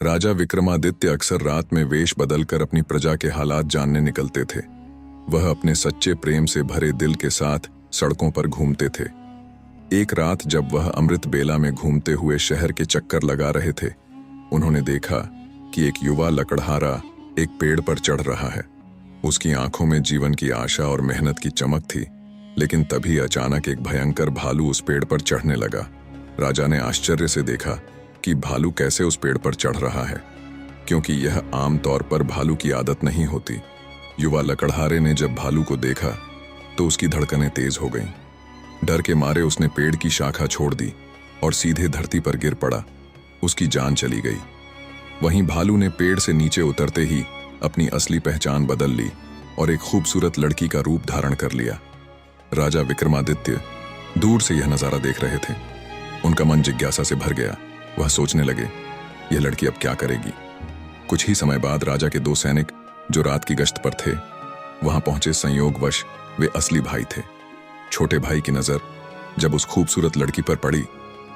राजा विक्रमादित्य अक्सर रात में वेश बदलकर अपनी प्रजा के हालात जानने निकलते थे। वह अपने सच्चे प्रेम से भरे दिल के साथ सड़कों पर घूमते थे। एक रात जब वह अमृत बेला में घूमते हुए शहर के चक्कर लगा रहे थे, उन्होंने देखा कि एक युवा लकड़हारा एक पेड़ पर चढ़ रहा है। उसकी आंखों में जीवन की आशा और मेहनत की चमक थी, लेकिन तभी अचानक एक भयंकर भालू उस पेड़ पर चढ़ने लगा। राजा ने आश्चर्य से देखा कि भालू कैसे उस पेड़ पर चढ़ रहा है, क्योंकि यह आमतौर पर भालू की आदत नहीं होती। युवा लकड़हारे ने जब भालू को देखा तो उसकी धड़कनें तेज हो गईं। डर के मारे उसने पेड़ की शाखा छोड़ दी और सीधे धरती पर गिर पड़ा। उसकी जान चली गई। वहीं भालू ने पेड़ से नीचे उतरते ही अपनी असली पहचान बदल ली और एक खूबसूरत लड़की का रूप धारण कर लिया। राजा विक्रमादित्य दूर से यह नजारा देख रहे थे। उनका मन जिज्ञासा से भर गया। वह सोचने लगे, यह लड़की अब क्या करेगी। कुछ ही समय बाद राजा के दो सैनिक जो रात की गश्त पर थे वहां पहुंचे। संयोगवश वे असली भाई थे। छोटे भाई की नजर जब उस खूबसूरत लड़की पर पड़ी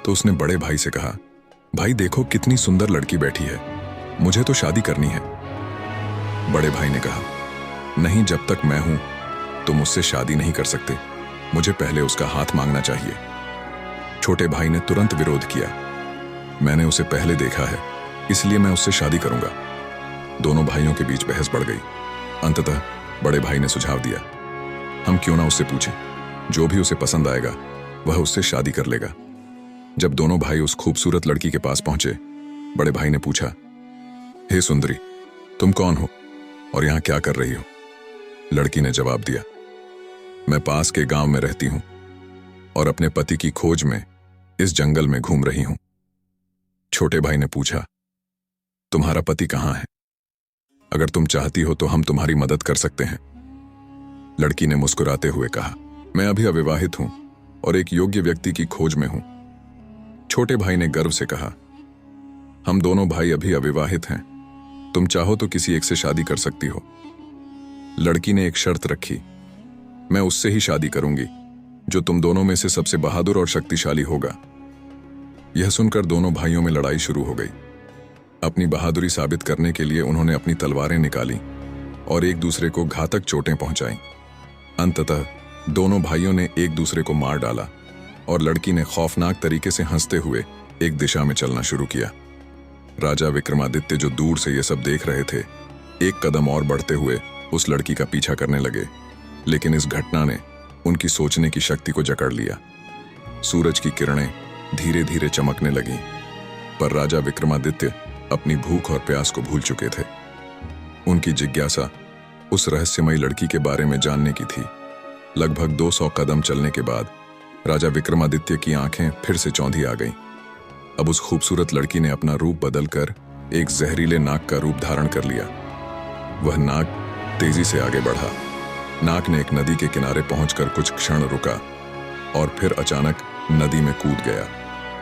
तो उसने बड़े भाई से कहा, भाई देखो कितनी सुंदर लड़की बैठी है, मुझे तो शादी करनी है। बड़े भाई ने कहा, नहीं, जब तक मैं हूं तुम मुझसे शादी नहीं कर सकते, मुझे पहले उसका हाथ मांगना चाहिए। छोटे भाई ने तुरंत विरोध किया, मैंने उसे पहले देखा है, इसलिए मैं उससे शादी करूंगा। दोनों भाइयों के बीच बहस बढ़ गई। अंततः बड़े भाई ने सुझाव दिया, हम क्यों ना उससे पूछें, जो भी उसे पसंद आएगा वह उससे शादी कर लेगा। जब दोनों भाई उस खूबसूरत लड़की के पास पहुंचे, बड़े भाई ने पूछा, हे सुंदरी, तुम कौन हो और यहां क्या कर रही हो। लड़की ने जवाब दिया, मैं पास के गांव में रहती हूं और अपने पति की खोज में इस जंगल में घूम रही हूं। छोटे भाई ने पूछा, तुम्हारा पति कहां है? अगर तुम चाहती हो तो हम तुम्हारी मदद कर सकते हैं। लड़की ने मुस्कुराते हुए कहा, मैं अभी अविवाहित हूं और एक योग्य व्यक्ति की खोज में हूं। छोटे भाई ने गर्व से कहा, हम दोनों भाई अभी अविवाहित हैं, तुम चाहो तो किसी एक से शादी कर सकती हो। लड़की ने एक शर्त रखी, मैं उससे ही शादी करूंगी जो तुम दोनों में से सबसे बहादुर और शक्तिशाली होगा। यह सुनकर दोनों भाइयों में लड़ाई शुरू हो गई। अपनी बहादुरी साबित करने के लिए उन्होंने अपनी तलवारें निकाली और एक दूसरे को घातक चोटें पहुंचाईं। अंततः दोनों भाइयों ने एक दूसरे को मार डाला और लड़की ने खौफनाक तरीके से हंसते हुए एक दिशा में चलना शुरू किया। राजा विक्रमादित्य जो दूर से ये सब देख रहे थे, एक कदम और बढ़ते हुए उस लड़की का पीछा करने लगे, लेकिन इस घटना ने उनकी सोचने की शक्ति को जकड़ लिया। सूरज की किरणें धीरे धीरे चमकने लगीं, पर राजा विक्रमादित्य अपनी भूख और प्यास को भूल चुके थे। उनकी जिज्ञासा उस रहस्यमयी लड़की के बारे में जानने की थी। लगभग 200 कदम चलने के बाद राजा विक्रमादित्य की आंखें फिर से चौंधी आ गईं। अब उस खूबसूरत लड़की ने अपना रूप बदलकर एक जहरीले नाग का रूप धारण कर लिया। वह नाग तेजी से आगे बढ़ा। नाग ने एक नदी के किनारे पहुंचकर कुछ क्षण रुका और फिर अचानक नदी में कूद गया।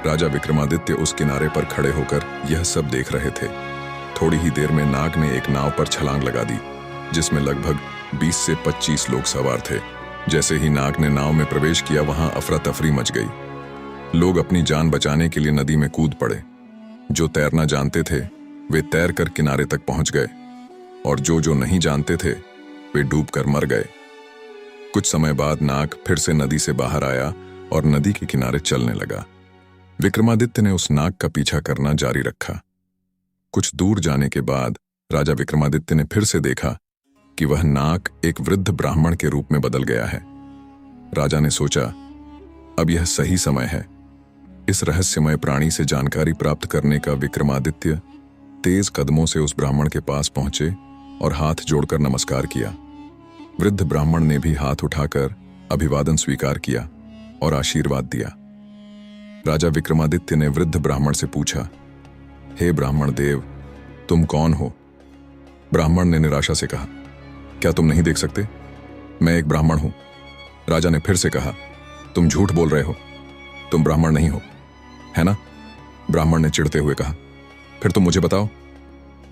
राजा विक्रमादित्य उस किनारे पर खड़े होकर यह सब देख रहे थे। थोड़ी ही देर में नाग ने एक नाव पर छलांग लगा दी, जिसमें लगभग 20 से 25 लोग सवार थे। जैसे ही नाग ने नाव में प्रवेश किया, वहां अफरा तफरी मच गई। लोग अपनी जान बचाने के लिए नदी में कूद पड़े। जो तैरना जानते थे वे तैर कर किनारे तक पहुंच गए और जो नहीं जानते थे वे डूबकर मर गए। कुछ समय बाद नाग फिर से नदी से बाहर आया और नदी के किनारे चलने लगा। विक्रमादित्य ने उस नाग का पीछा करना जारी रखा। कुछ दूर जाने के बाद राजा विक्रमादित्य ने फिर से देखा कि वह नाग एक वृद्ध ब्राह्मण के रूप में बदल गया है। राजा ने सोचा, अब यह सही समय है। इस रहस्यमय प्राणी से जानकारी प्राप्त करने का। विक्रमादित्य तेज कदमों से उस ब्राह्मण के पास पहुंचे और हाथ जोड़कर नमस्कार किया। वृद्ध ब्राह्मण ने भी हाथ उठाकर अभिवादन स्वीकार किया और आशीर्वाद दिया। राजा विक्रमादित्य ने वृद्ध ब्राह्मण से पूछा, हे ब्राह्मण देव, तुम कौन हो? ब्राह्मण ने निराशा से कहा, क्या तुम नहीं देख सकते? मैं एक ब्राह्मण हूं। राजा ने फिर से कहा, तुम झूठ बोल रहे हो, तुम ब्राह्मण नहीं हो, है ना? ब्राह्मण ने चिढ़ते हुए कहा, फिर तुम मुझे बताओ,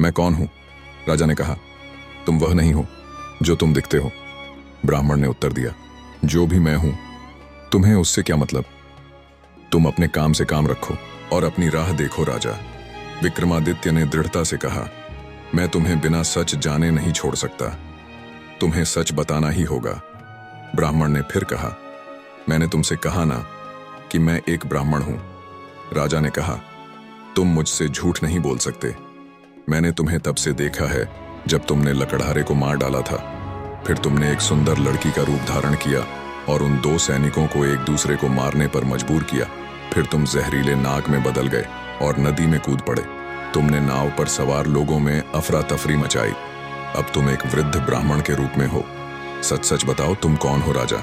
मैं कौन हूं? राजा ने कहा, तुम वह नहीं हो जो तुम दिखते हो। ब्राह्मण ने उत्तर दिया, जो भी मैं हूं तुम्हें उससे क्या मतलब? तुम अपने काम से काम रखो और अपनी राह देखो राजा। विक्रमादित्य ने दृढ़ता से कहा, मैं तुम्हें बिना सच जाने नहीं छोड़ सकता, तुम्हें सच बताना ही होगा। ब्राह्मण ने फिर कहा, मैंने तुमसे कहा ना कि मैं एक ब्राह्मण हूं। राजा ने कहा, तुम मुझसे झूठ नहीं बोल सकते। मैंने तुम्हें तब से देखा है जब तुमने लकड़हारे को मार डाला था। फिर तुमने एक सुंदर लड़की का रूप धारण किया और उन दो सैनिकों को एक दूसरे को मारने पर मजबूर किया। फिर तुम जहरीले नाग में बदल गए और नदी में कूद पड़े। तुमने नाव पर सवार लोगों में अफरा तफरी मचाई। अब तुम एक वृद्ध ब्राह्मण के रूप में हो। सच सच बताओ, तुम कौन हो राजा?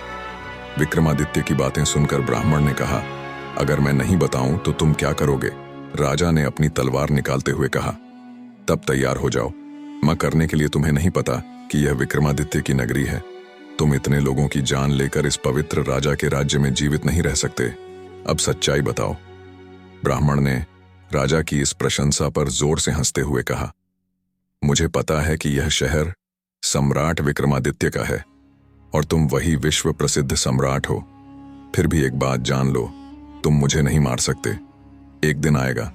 विक्रमादित्य की बातें सुनकर ब्राह्मण ने कहा, अगर मैं नहीं बताऊं तो तुम क्या करोगे? राजा ने अपनी तलवार निकालते हुए कहा, तब तैयार हो जाओ। मैं करने के लिए तुम्हें नहीं पता कि यह विक्रमादित्य की नगरी है। तुम इतने लोगों की जान लेकर इस पवित्र राजा के राज्य में जीवित नहीं रह सकते। अब सच्चाई बताओ। ब्राह्मण ने राजा की इस प्रशंसा पर जोर से हंसते हुए कहा, मुझे पता है कि यह शहर सम्राट विक्रमादित्य का है और तुम वही विश्व प्रसिद्ध सम्राट हो। फिर भी एक बात जान लो, तुम मुझे नहीं मार सकते। एक दिन आएगा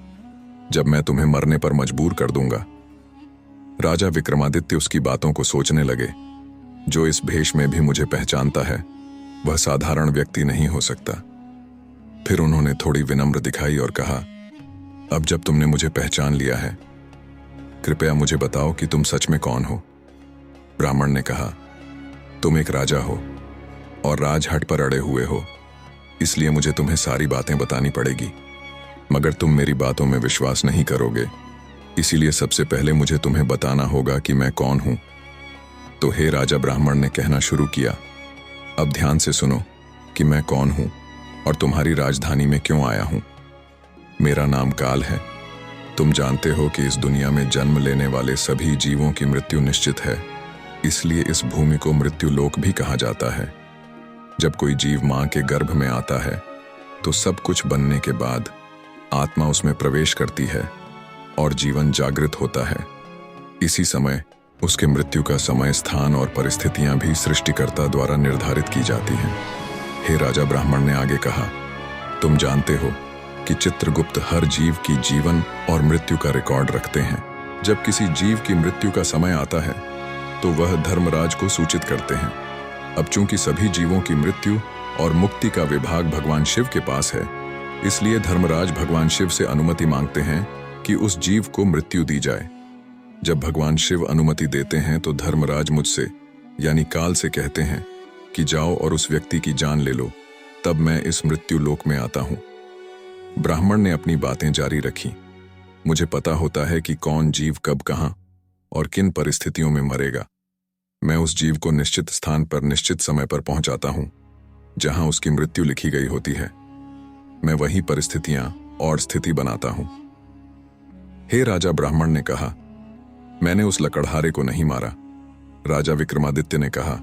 जब मैं तुम्हें मरने पर मजबूर कर दूंगा। राजा विक्रमादित्य उसकी बातों को सोचने लगे। जो इस भेष में भी मुझे पहचानता है वह साधारण व्यक्ति नहीं हो सकता। फिर उन्होंने थोड़ी विनम्र दिखाई और कहा, अब जब तुमने मुझे पहचान लिया है, कृपया मुझे बताओ कि तुम सच में कौन हो। ब्राह्मण ने कहा, तुम एक राजा हो और राजहट पर अड़े हुए हो, इसलिए मुझे तुम्हें सारी बातें बतानी पड़ेगी। मगर तुम मेरी बातों में विश्वास नहीं करोगे, इसीलिए सबसे पहले मुझे तुम्हें बताना होगा कि मैं कौन हूं। तो हे राजा, ब्राह्मण ने कहना शुरू किया, अब ध्यान से सुनो कि मैं कौन हूं और तुम्हारी राजधानी में क्यों आया हूं। मेरा नाम काल है। तुम जानते हो कि इस दुनिया में जन्म लेने वाले सभी जीवों की मृत्यु निश्चित है, इसलिए इस भूमि को मृत्यु लोक भी कहा जाता है। जब कोई जीव मां के गर्भ में आता है तो सब कुछ बनने के बाद आत्मा उसमें प्रवेश करती है और जीवन जागृत होता है। इसी समय उसके मृत्यु का समय, स्थान और परिस्थितियां भी सृष्टिकर्ता द्वारा निर्धारित की जाती हैं। हे राजा, ब्राह्मण ने आगे कहा, तुम जानते हो कि चित्रगुप्त हर जीव की जीवन और मृत्यु का रिकॉर्ड रखते हैं। जब किसी जीव की मृत्यु का समय आता है तो वह धर्मराज को सूचित करते हैं। अब चूंकि सभी जीवों की मृत्यु और मुक्ति का विभाग भगवान शिव के पास है, इसलिए धर्मराज भगवान शिव से अनुमति मांगते हैं कि उस जीव को मृत्यु दी जाए। जब भगवान शिव अनुमति देते हैं तो धर्मराज मुझसे यानी काल से कहते हैं कि जाओ और उस व्यक्ति की जान ले लो, तब मैं इस मृत्यु लोक में आता हूं। ब्राह्मण ने अपनी बातें जारी रखी। मुझे पता होता है कि कौन जीव कब, कहां और किन परिस्थितियों में मरेगा। मैं उस जीव को निश्चित स्थान पर निश्चित समय पर पहुंचाता हूं जहां उसकी मृत्यु लिखी गई होती है। मैं वही परिस्थितियां और स्थिति बनाता हूं। हे राजा, ब्राह्मण ने कहा, मैंने उस लकड़हारे को नहीं मारा। राजा विक्रमादित्य ने कहा,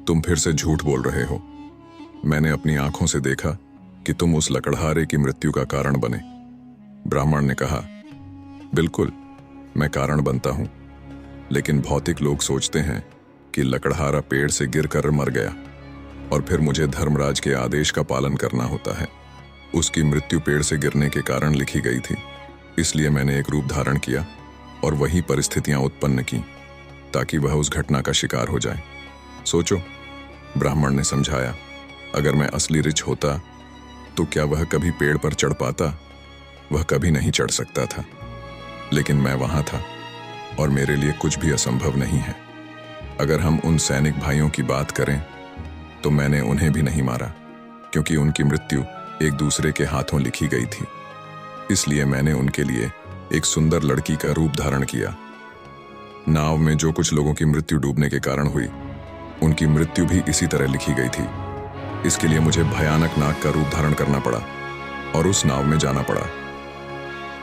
तुम फिर से झूठ बोल रहे हो। मैंने अपनी आंखों से देखा कि तुम उस लकड़हारे की मृत्यु का कारण बने। ब्राह्मण ने कहा, बिल्कुल, मैं कारण बनता हूं, लेकिन भौतिक लोग सोचते हैं कि लकड़हारा पेड़ से गिरकर मर गया और फिर मुझे धर्मराज के आदेश का पालन करना होता है। उसकी मृत्यु पेड़ से गिरने के कारण लिखी गई थी, इसलिए मैंने एक रूप धारण किया और वही परिस्थितियां उत्पन्न की ताकि वह उस घटना का शिकार हो जाए। सोचो, ब्राह्मण ने समझाया, अगर मैं असली ऋच होता तो क्या वह कभी पेड़ पर चढ़ पाता? वह कभी नहीं चढ़ सकता था, लेकिन मैं वहां था और मेरे लिए कुछ भी असंभव नहीं है। अगर हम उन सैनिक भाइयों की बात करें तो मैंने उन्हें भी नहीं मारा, क्योंकि उनकी मृत्यु एक दूसरे के हाथों लिखी गई थी। इसलिए मैंने उनके लिए एक सुंदर लड़की का रूप धारण किया। नाव में जो कुछ लोगों की मृत्यु डूबने के कारण हुई, उनकी मृत्यु भी इसी तरह लिखी गई थी। इसके लिए मुझे भयानक नाग का रूप धारण करना पड़ा और उस नाव में जाना पड़ा।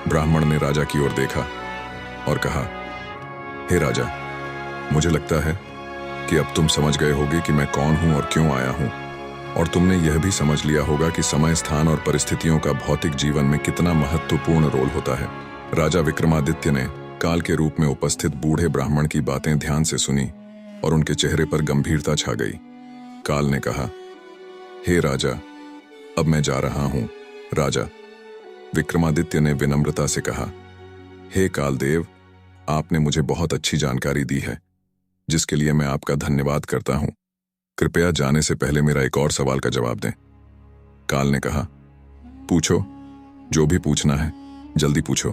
ब्राह्मण ने राजा की ओर देखा और कहा, हे राजा, मुझे लगता है कि अब तुम समझ गए होगे कि मैं कौन हूं और क्यों आया हूं, और तुमने यह भी समझ लिया होगा कि समय, स्थान और परिस्थितियों का भौतिक जीवन में कितना महत्वपूर्ण रोल होता है। राजा विक्रमादित्य ने काल के रूप में उपस्थित बूढ़े ब्राह्मण की बातें ध्यान से सुनी और उनके चेहरे पर गंभीरता छा गई। काल ने कहा, हे राजा, अब मैं जा रहा हूं। राजा विक्रमादित्य ने विनम्रता से कहा, हे कालदेव, आपने मुझे बहुत अच्छी जानकारी दी है, जिसके लिए मैं आपका धन्यवाद करता हूं। कृपया जाने से पहले मेरा एक और सवाल का जवाब दें। काल ने कहा, पूछो, जो भी पूछना है जल्दी पूछो,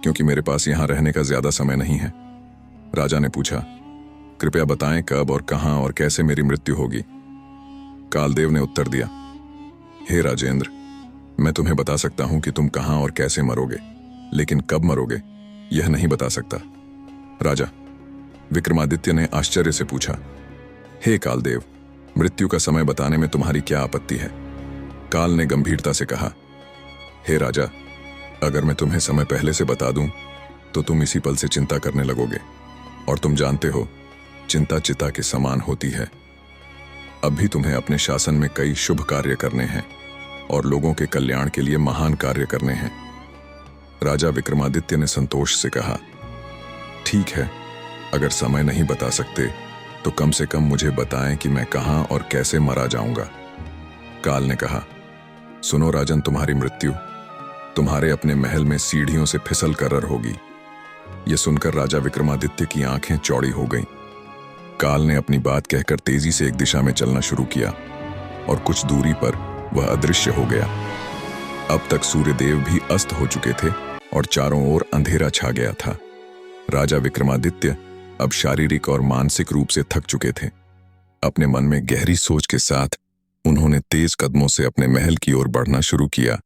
क्योंकि मेरे पास यहां रहने का ज्यादा समय नहीं है। राजा ने पूछा, कृपया बताएं कब और कहां और कैसे मेरी मृत्यु होगी। कालदेव ने उत्तर दिया, हे राजेंद्र, मैं तुम्हें बता सकता हूं कि तुम कहां और कैसे मरोगे, लेकिन कब मरोगे यह नहीं बता सकता। राजा विक्रमादित्य ने आश्चर्य से पूछा, हे कालदेव, मृत्यु का समय बताने में तुम्हारी क्या आपत्ति है। काल ने गंभीरता से कहा, हे राजा, अगर मैं तुम्हें समय पहले से बता दूं तो तुम इसी पल से चिंता करने लगोगे, और तुम जानते हो चिंता चिता के समान होती है। अब भी तुम्हें अपने शासन में कई शुभ कार्य करने हैं और लोगों के कल्याण के लिए महान कार्य करने हैं। राजा विक्रमादित्य ने संतोष से कहा, ठीक है, अगर समय नहीं बता सकते तो कम से कम मुझे बताएं कि मैं कहां और कैसे मारा जाऊंगा। काल ने कहा, सुनो राजन, तुम्हारी मृत्यु तुम्हारे अपने महल में सीढ़ियों से फिसल कर होगी। यह सुनकर राजा विक्रमादित्य की आंखें चौड़ी हो गईं। काल ने अपनी बात कहकर तेजी से एक दिशा में चलना शुरू किया और कुछ दूरी पर वह अदृश्य हो गया। अब तक सूर्यदेव भी अस्त हो चुके थे और चारों ओर अंधेरा छा गया था। राजा विक्रमादित्य अब शारीरिक और मानसिक रूप से थक चुके थे। अपने मन में गहरी सोच के साथ उन्होंने तेज कदमों से अपने महल की ओर बढ़ना शुरू किया।